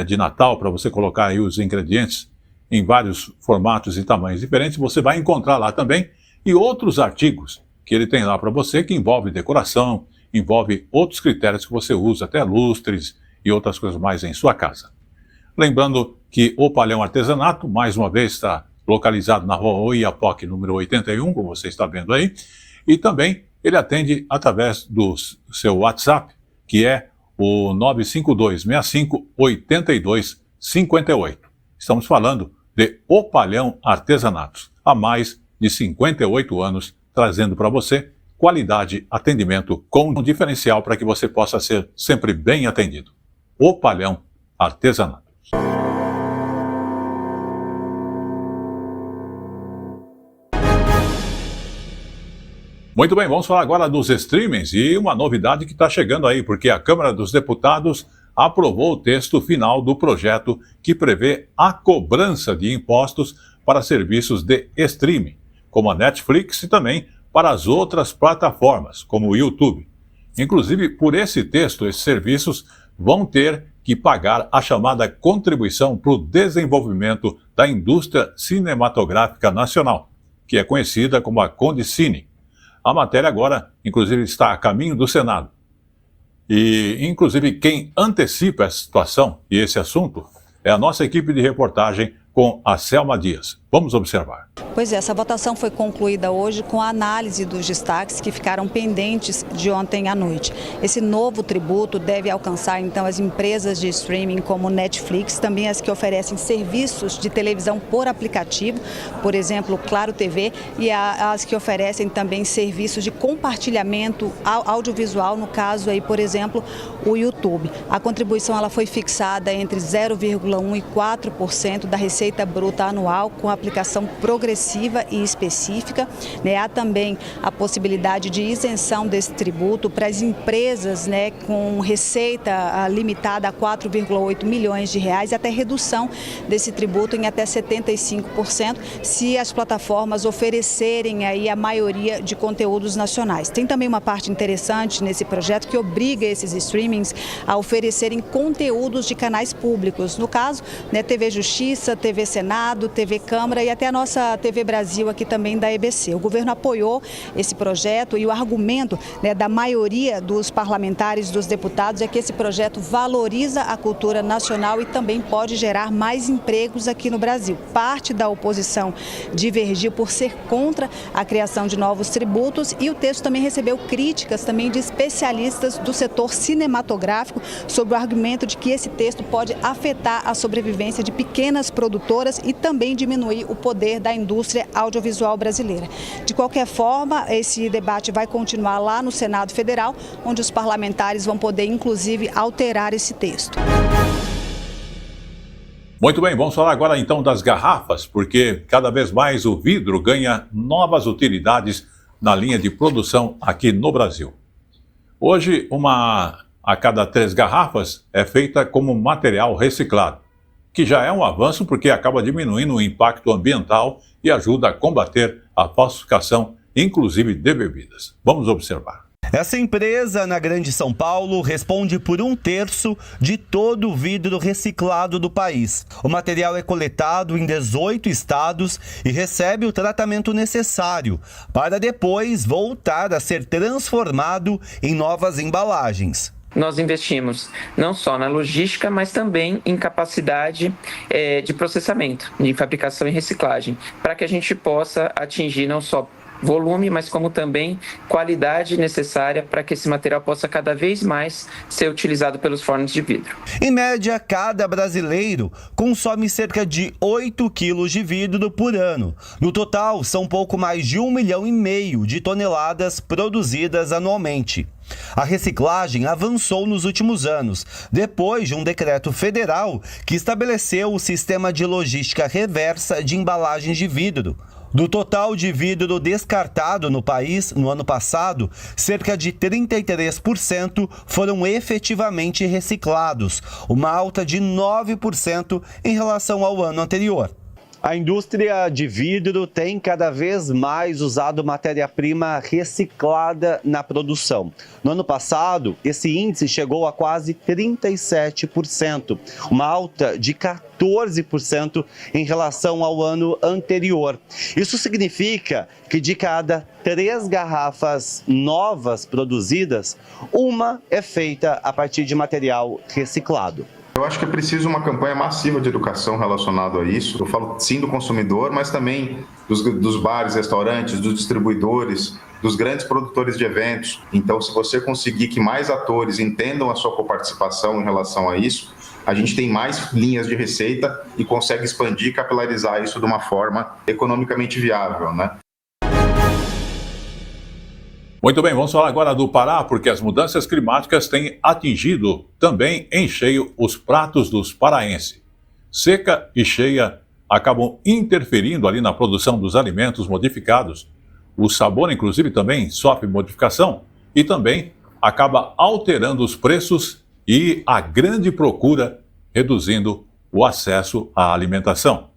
de Natal, para você colocar aí os ingredientes em vários formatos e tamanhos diferentes, você vai encontrar lá também, e outros artigos que ele tem lá para você, que envolve decoração, envolve outros critérios que você usa, até lustres e outras coisas mais em sua casa. Lembrando que o Opalhão Artesanato, mais uma vez, está localizado na rua Oiapoque, número 81, como você está vendo aí, e também ele atende através do seu WhatsApp, que é o 952-65-8258. Estamos falando de Opalhão Artesanatos, há mais de 58 anos, trazendo para você qualidade, atendimento com um diferencial para que você possa ser sempre bem atendido. Opalhão Artesanatos. Muito bem, vamos falar agora dos streamings e uma novidade que está chegando aí, porque a Câmara dos Deputados aprovou o texto final do projeto que prevê a cobrança de impostos para serviços de streaming, como a Netflix e também para as outras plataformas, como o YouTube. Inclusive, por esse texto, esses serviços vão ter que pagar a chamada contribuição para o desenvolvimento da indústria cinematográfica nacional, que é conhecida como a Condicine. A matéria agora, inclusive, está a caminho do Senado. E, inclusive, quem antecipa essa situação e esse assunto é a nossa equipe de reportagem com a Selma Dias. Vamos observar. Pois é, essa votação foi concluída hoje com a análise dos destaques que ficaram pendentes de ontem à noite. Esse novo tributo deve alcançar, então, as empresas de streaming como Netflix, também as que oferecem serviços de televisão por aplicativo, por exemplo, Claro TV, e as que oferecem também serviços de compartilhamento audiovisual, no caso aí, por exemplo, o YouTube. A contribuição ela foi fixada entre 0,1% e 4% da receita bruta anual, com aplicação progressiva e específica. Há também a possibilidade de isenção desse tributo para as empresas, com receita limitada a 4,8 milhões de reais e até redução desse tributo em até 75% se as plataformas oferecerem aí a maioria de conteúdos nacionais. Tem também uma parte interessante nesse projeto que obriga esses streamings a oferecerem conteúdos de canais públicos. No caso, TV Justiça, TV Senado, TV Câmara Câmara e até a nossa TV Brasil aqui também da EBC. O governo apoiou esse projeto e o argumento, né, da maioria dos parlamentares, dos deputados, é que esse projeto valoriza a cultura nacional e também pode gerar mais empregos aqui no Brasil. Parte da oposição divergiu por ser contra a criação de novos tributos e o texto também recebeu críticas também de especialistas do setor cinematográfico sobre o argumento de que esse texto pode afetar a sobrevivência de pequenas produtoras e também diminuir o poder da indústria audiovisual brasileira. De qualquer forma, esse debate vai continuar lá no Senado Federal, onde os parlamentares vão poder, inclusive, alterar esse texto. Muito bem, vamos falar agora então das garrafas, porque cada vez mais o vidro ganha novas utilidades na linha de produção aqui no Brasil. Hoje, uma a cada 3 garrafas é feita como material reciclado, que já é um avanço porque acaba diminuindo o impacto ambiental e ajuda a combater a falsificação, inclusive de bebidas. Vamos observar. Essa empresa, na Grande São Paulo, responde por 1/3 de todo o vidro reciclado do país. O material é coletado em 18 estados e recebe o tratamento necessário para depois voltar a ser transformado em novas embalagens. Nós investimos não só na logística, mas também em capacidade de processamento, de fabricação e reciclagem, para que a gente possa atingir não só volume, mas como também qualidade necessária para que esse material possa cada vez mais ser utilizado pelos fornos de vidro. Em média, cada brasileiro consome cerca de 8 quilos de vidro por ano. No total, são pouco mais de 1,5 milhão de toneladas produzidas anualmente. A reciclagem avançou nos últimos anos, depois de um decreto federal que estabeleceu o sistema de logística reversa de embalagens de vidro. Do total de vidro descartado no país, no ano passado, cerca de 33% foram efetivamente reciclados, uma alta de 9% em relação ao ano anterior. A indústria de vidro tem cada vez mais usado matéria-prima reciclada na produção. No ano passado, esse índice chegou a quase 37%, uma alta de 14% em relação ao ano anterior. Isso significa que de cada 3 garrafas novas produzidas, uma é feita a partir de material reciclado. Eu acho que é preciso uma campanha massiva de educação relacionada a isso. Eu falo sim do consumidor, mas também dos bares, restaurantes, dos distribuidores, dos grandes produtores de eventos. Então, se você conseguir que mais atores entendam a sua coparticipação em relação a isso, a gente tem mais linhas de receita e consegue expandir e capilarizar isso de uma forma economicamente viável, né? Muito bem, vamos falar agora do Pará, porque as mudanças climáticas têm atingido também em cheio os pratos dos paraenses. Seca e cheia acabam interferindo ali na produção dos alimentos modificados. O sabor, inclusive, também sofre modificação e também acaba alterando os preços e a grande procura, reduzindo o acesso à alimentação.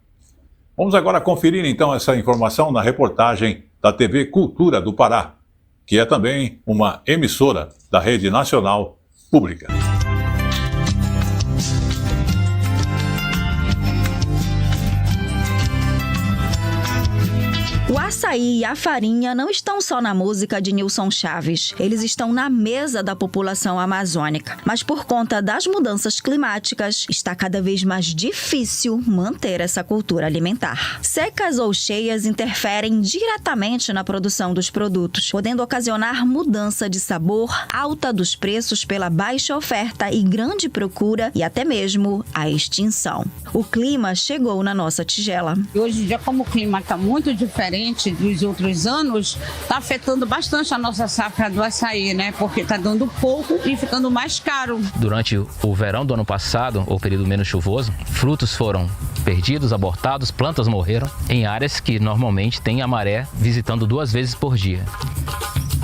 Vamos agora conferir, então, essa informação na reportagem da TV Cultura do Pará, que é também uma emissora da Rede Nacional Pública. O açaí e a farinha não estão só na música de Nilson Chaves. Eles estão na mesa da população amazônica. Mas por conta das mudanças climáticas, está cada vez mais difícil manter essa cultura alimentar. Secas ou cheias interferem diretamente na produção dos produtos, podendo ocasionar mudança de sabor, alta dos preços pela baixa oferta e grande procura e até mesmo a extinção. O clima chegou na nossa tigela. Hoje em dia, como o clima está muito diferente dos outros anos, está afetando bastante a nossa safra do açaí, né? Porque está dando pouco e ficando mais caro. Durante o verão do ano passado, o período menos chuvoso, frutos foram perdidos, abortados, plantas morreram em áreas que normalmente tem a maré visitando 2 vezes por dia.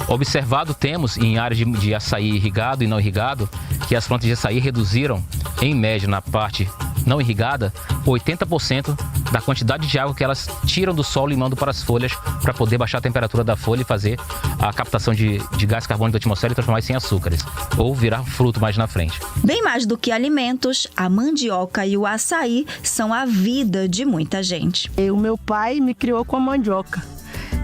Observado temos em áreas de açaí irrigado e não irrigado que as plantas de açaí reduziram, em média na parte não irrigada, 80% da quantidade de água que elas tiram do solo e mandam para as folhas para poder baixar a temperatura da folha e fazer a captação de gás carbônico da atmosfera e transformar isso em açúcares, ou virar fruto mais na frente. Bem mais do que alimentos, a mandioca e o açaí são a vida de muita gente. O meu pai me criou com a mandioca.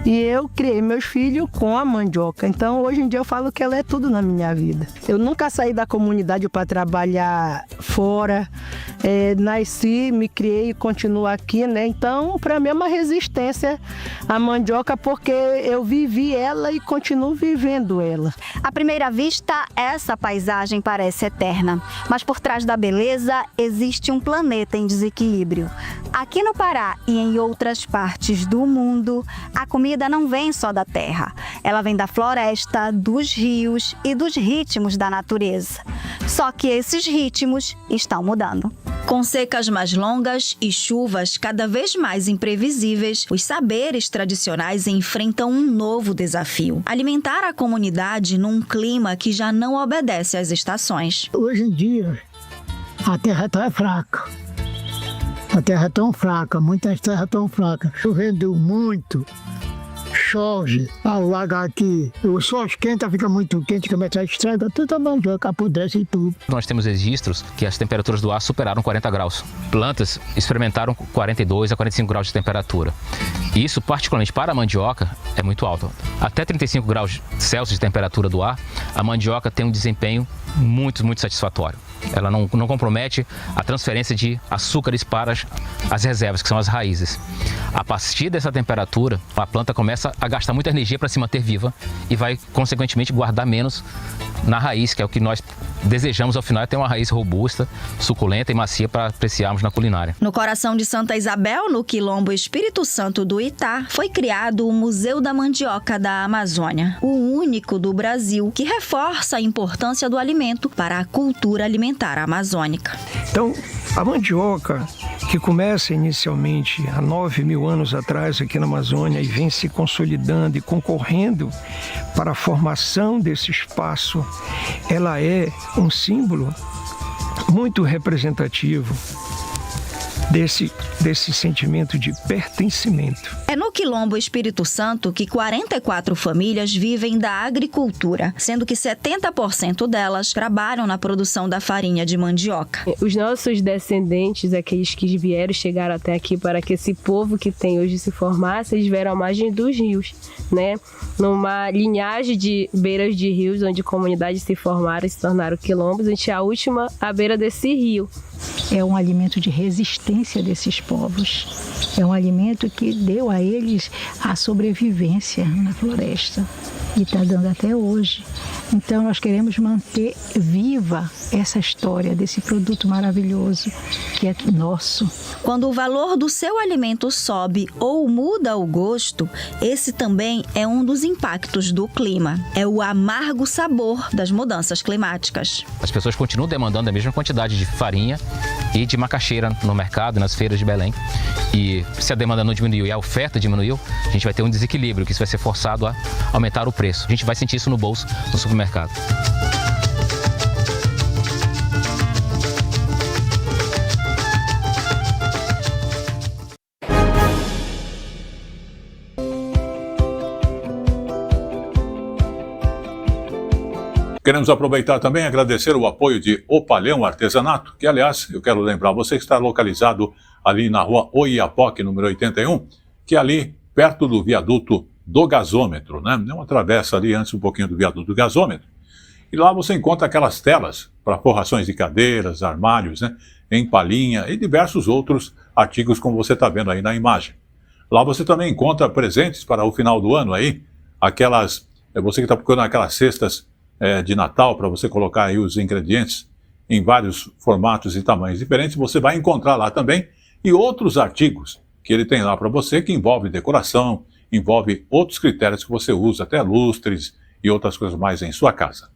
E eu criei meus filhos com a mandioca. Então, hoje em dia, eu falo que ela é tudo na minha vida. Eu nunca saí da comunidade para trabalhar fora. Nasci, me criei e continuo aqui, né? Então, para mim é uma resistência a mandioca, porque eu vivi ela e continuo vivendo ela. À primeira vista, essa paisagem parece eterna. Mas por trás da beleza, existe um planeta em desequilíbrio. Aqui no Pará e em outras partes do mundo, a comida não vem só da terra. Ela vem da floresta, dos rios e dos ritmos da natureza. Só que esses ritmos estão mudando. Com secas mais longas e chuvas cada vez mais imprevisíveis, os saberes tradicionais enfrentam um novo desafio: alimentar a comunidade num clima que já não obedece às estações. Hoje em dia, a terra está fraca. A terra é tão fraca, muitas terras tão fracas. Chovendo muito, chove, alaga aqui. O sol esquenta, fica muito quente, começa a estragar, toda a mandioca apodrece e tudo. Nós temos registros que as temperaturas do ar superaram 40 graus. Plantas experimentaram 42 a 45 graus de temperatura. E isso, particularmente para a mandioca, é muito alto. Até 35 graus Celsius de temperatura do ar, a mandioca tem um desempenho muito satisfatório. Ela não compromete a transferência de açúcares para as reservas, que são as raízes. A partir dessa temperatura, a planta começa a gastar muita energia para se manter viva e vai, consequentemente, guardar menos na raiz, que é o que nós desejamos ao final, é ter uma raiz robusta, suculenta e macia para apreciarmos na culinária. No coração de Santa Isabel, no quilombo Espírito Santo do Itá, foi criado o Museu da Mandioca da Amazônia, o único do Brasil que reforça a importância do alimento para a cultura alimentar amazônica. Então, a mandioca, que começa inicialmente há 9.000 anos atrás aqui na Amazônia e vem se consolidando e concorrendo para a formação desse espaço, ela é um símbolo muito representativo desse sentimento de pertencimento. É no quilombo Espírito Santo que 44 famílias vivem da agricultura, sendo que 70% delas trabalham na produção da farinha de mandioca. Os nossos descendentes, aqueles que vieram, chegaram até aqui para que esse povo que tem hoje se formasse, eles vieram à margem dos rios, né? Numa linhagem de beiras de rios, onde comunidades se formaram e se tornaram quilombos, a gente é a última à beira desse rio. É um alimento de resistência desses povos. É um alimento que deu a eles a sobrevivência na floresta e está dando até hoje. Então nós queremos manter viva essa história desse produto maravilhoso que é nosso. Quando o valor do seu alimento sobe ou muda o gosto, esse também é um dos impactos do clima. É o amargo sabor das mudanças climáticas. As pessoas continuam demandando a mesma quantidade de farinha e de macaxeira no mercado, nas feiras de Belém. E se a demanda não diminuiu e a oferta diminuiu, a gente vai ter um desequilíbrio, que isso vai ser forçado a aumentar o preço. A gente vai sentir isso no bolso, no supermercado. Queremos aproveitar também e agradecer o apoio de Opalhão Artesanato, que, aliás, eu quero lembrar você que está localizado ali na rua Oiapoque, número 81, que é ali perto do viaduto do gasômetro, né? É uma travessa ali antes um pouquinho do viaduto do gasômetro. E lá você encontra aquelas telas para forrações de cadeiras, armários, né? Em palhinha e diversos outros artigos como você está vendo aí na imagem. Lá você também encontra presentes para o final do ano aí, aquelas, você que está procurando aquelas cestas de Natal para você colocar aí os ingredientes em vários formatos e tamanhos diferentes, você vai encontrar lá também, e outros artigos que ele tem lá para você, que envolve decoração, envolve outros critérios que você usa, até lustres e outras coisas mais em sua casa.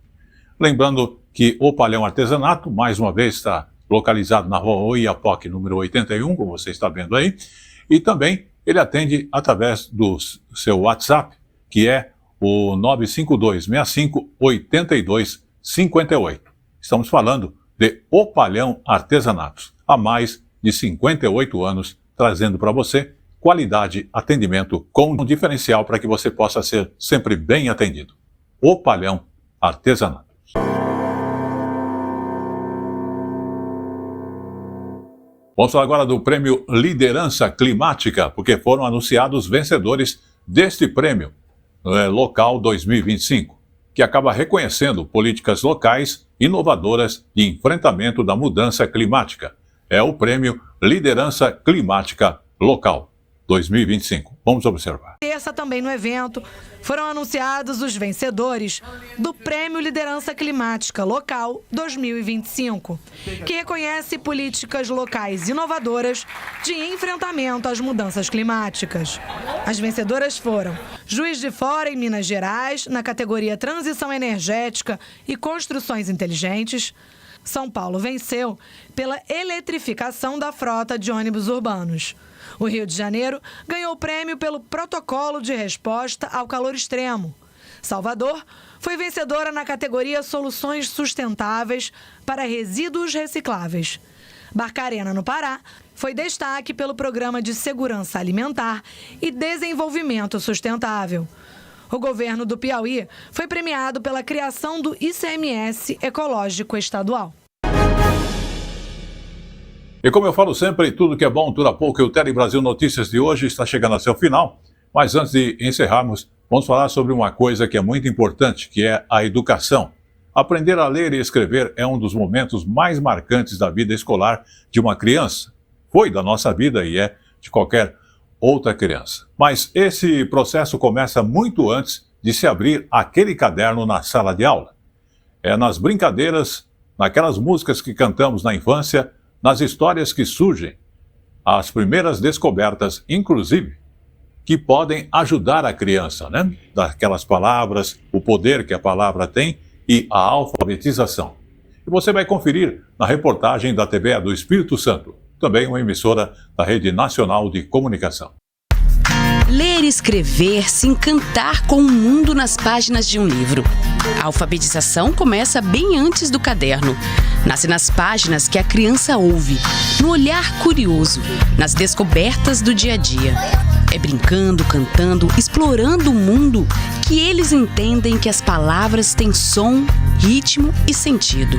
Lembrando que o Opalhão Artesanato, mais uma vez, está localizado na rua Oiapoque, número 81, como você está vendo aí, e também ele atende através do seu WhatsApp, que é o 952-65-82-58. Estamos falando de Opalhão Artesanatos, há mais de 58 anos trazendo para você qualidade, atendimento com um diferencial para que você possa ser sempre bem atendido. Opalhão Artesanato. Vamos falar agora do prêmio Liderança Climática, porque foram anunciados vencedores deste prêmio local 2025, que acaba reconhecendo políticas locais inovadoras de enfrentamento da mudança climática. É o prêmio Liderança Climática Local 2025. Vamos observar. Terça, também no evento, foram anunciados os vencedores do Prêmio Liderança Climática Local 2025, que reconhece políticas locais inovadoras de enfrentamento às mudanças climáticas. As vencedoras foram Juiz de Fora, em Minas Gerais, na categoria Transição Energética e Construções Inteligentes. São Paulo venceu pela eletrificação da frota de ônibus urbanos. O Rio de Janeiro ganhou o prêmio pelo protocolo de resposta ao calor extremo. Salvador foi vencedora na categoria Soluções Sustentáveis para Resíduos Recicláveis. Barcarena, no Pará, foi destaque pelo Programa de Segurança Alimentar e Desenvolvimento Sustentável. O governo do Piauí foi premiado pela criação do ICMS Ecológico Estadual. E como eu falo sempre, tudo que é bom dura pouco, e o Tele Brasil Notícias de hoje está chegando a seu final. Mas antes de encerrarmos, vamos falar sobre uma coisa que é muito importante, que é a educação. Aprender a ler e escrever é um dos momentos mais marcantes da vida escolar de uma criança. Foi da nossa vida e é de qualquer outra criança. Mas esse processo começa muito antes de se abrir aquele caderno na sala de aula. É nas brincadeiras, naquelas músicas que cantamos na infância, nas histórias que surgem, as primeiras descobertas, inclusive, que podem ajudar a criança, né? Daquelas palavras, o poder que a palavra tem e a alfabetização. E você vai conferir na reportagem da TV do Espírito Santo, também uma emissora da Rede Nacional de Comunicação. Ler, escrever, se encantar com o mundo nas páginas de um livro. A alfabetização começa bem antes do caderno. Nasce nas páginas que a criança ouve, no olhar curioso, nas descobertas do dia a dia. É brincando, cantando, explorando o mundo que eles entendem que as palavras têm som, ritmo e sentido.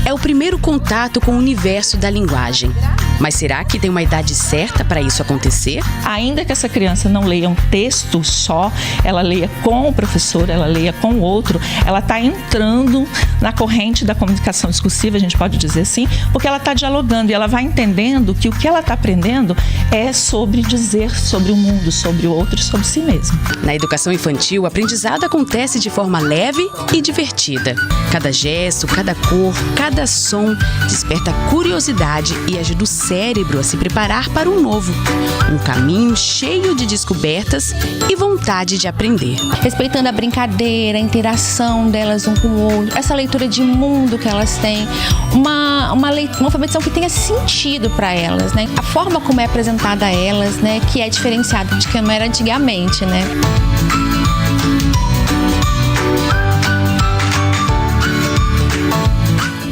É o primeiro contato com o universo da linguagem. Mas será que tem uma idade certa para isso acontecer? Ainda que essa criança não leia um texto só, ela leia com o professor, ela leia com o outro, ela está entrando na corrente da comunicação discursiva, a gente pode dizer assim, porque ela está dialogando e ela vai entendendo que o que ela está aprendendo é sobre dizer sobre o mundo, sobre o outro e sobre si mesmo. Na educação infantil, o aprendizado acontece de forma leve e divertida. Cada gesto, cada cor, cada som desperta curiosidade e ajuda o cérebro a se preparar para um novo. Um caminho cheio de descobertas e vontade de aprender. Respeitando a brincadeira, a interação delas um com o outro, essa leitura de mundo que elas têm, uma alfabetização que tenha sentido para elas, né? A forma como é apresentada a elas, né, que é diferenciada de como era antigamente, né?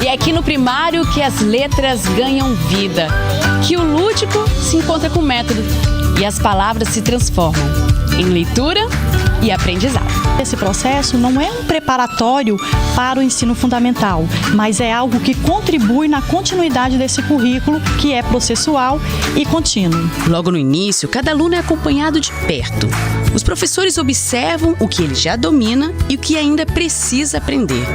E é aqui no primário que as letras ganham vida, que o lúdico se encontra com o método e as palavras se transformam em leitura e aprendizado. Esse processo não é um preparatório para o ensino fundamental, mas é algo que contribui na continuidade desse currículo, que é processual e contínuo. Logo no início, cada aluno é acompanhado de perto. Os professores observam o que ele já domina e o que ainda precisa aprender.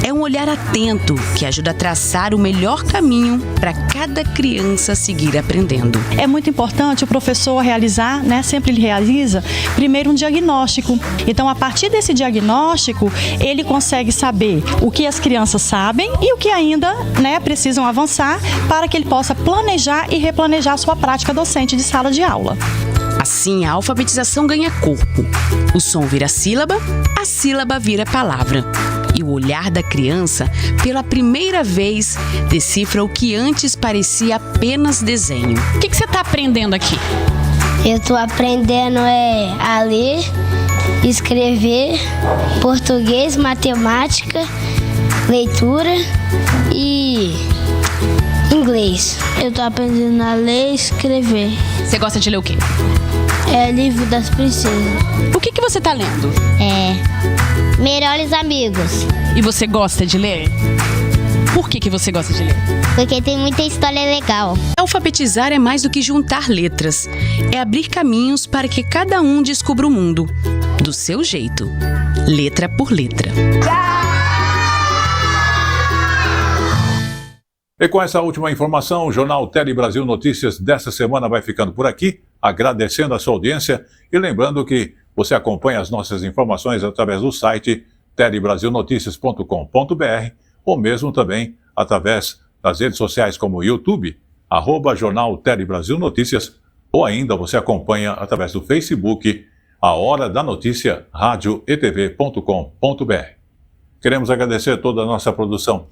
É um olhar atento que ajuda a traçar o melhor caminho para cada criança seguir aprendendo. É muito importante o professor realizar, né, sempre ele realiza, primeiro um diagnóstico. Então, a partir desse diagnóstico, ele consegue saber o que as crianças sabem e o que ainda, né, precisam avançar para que ele possa planejar e replanejar a sua prática docente de sala de aula. Assim, a alfabetização ganha corpo. O som vira sílaba, a sílaba vira palavra. E o olhar da criança, pela primeira vez, decifra o que antes parecia apenas desenho. O que você está aprendendo aqui? Eu estou aprendendo a ler, escrever, português, matemática, leitura e inglês. inglês. Eu tô aprendendo a ler e escrever. Você gosta de ler o quê? É Livro das Princesas. O que você tá lendo? Melhores Amigos. E você gosta de ler? Por que você gosta de ler? Porque tem muita história legal. Alfabetizar é mais do que juntar letras. É abrir caminhos para que cada um descubra o mundo. Do seu jeito. Letra por letra. E com essa última informação, o Jornal Tele Brasil Notícias desta semana vai ficando por aqui, agradecendo a sua audiência e lembrando que você acompanha as nossas informações através do site telebrasilnoticias.com.br ou mesmo também através das redes sociais como o YouTube, @Jornal Tele Brasil Notícias, ou ainda você acompanha através do Facebook, A Hora da Notícia, radioetv.com.br. Queremos agradecer toda a nossa produção.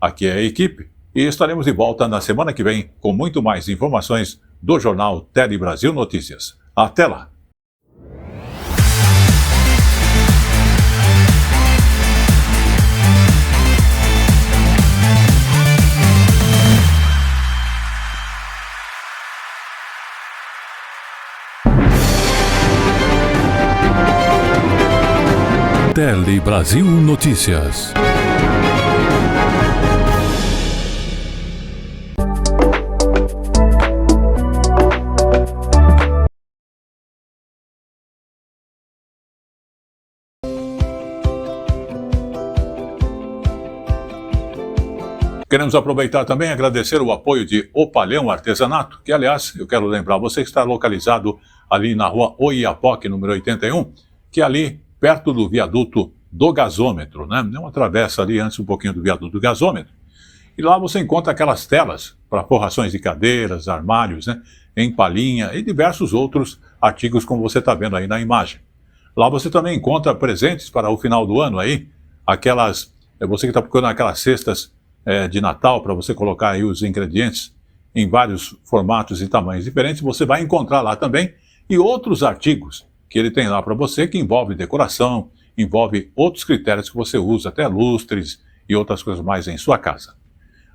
Aqui é a equipe. E estaremos de volta na semana que vem com muito mais informações do Jornal Tele Brasil Notícias. Até lá! Tele Brasil Notícias. Queremos aproveitar também e agradecer o apoio de O Palhão Artesanato, que, aliás, eu quero lembrar você que está localizado ali na rua Oiapoque, número 81, que é ali perto do viaduto do gasômetro, né? É uma travessa ali antes um pouquinho do viaduto do gasômetro. E lá você encontra aquelas telas para forrações de cadeiras, armários, né? Em palhinha e diversos outros artigos como você está vendo aí na imagem. Lá você também encontra presentes para o final do ano aí, aquelas, você que está procurando aquelas cestas de Natal para você colocar aí os ingredientes em vários formatos e tamanhos diferentes, você vai encontrar lá também, e outros artigos que ele tem lá para você, que envolve decoração, envolve outros critérios que você usa, até lustres e outras coisas mais em sua casa.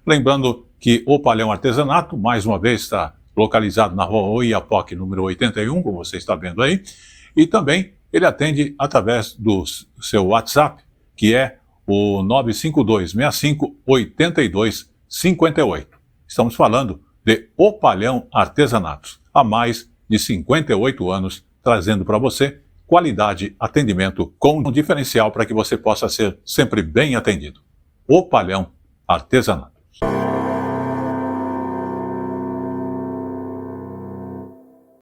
Lembrando que o Palhão Artesanato, mais uma vez, está localizado na rua Oiapoque, número 81, como você está vendo aí, e também ele atende através do seu WhatsApp, que é o 95265-8258. Estamos falando de O Palhão Artesanatos, há mais de 58 anos, trazendo para você qualidade, atendimento com um diferencial para que você possa ser sempre bem atendido. O Palhão Artesanato.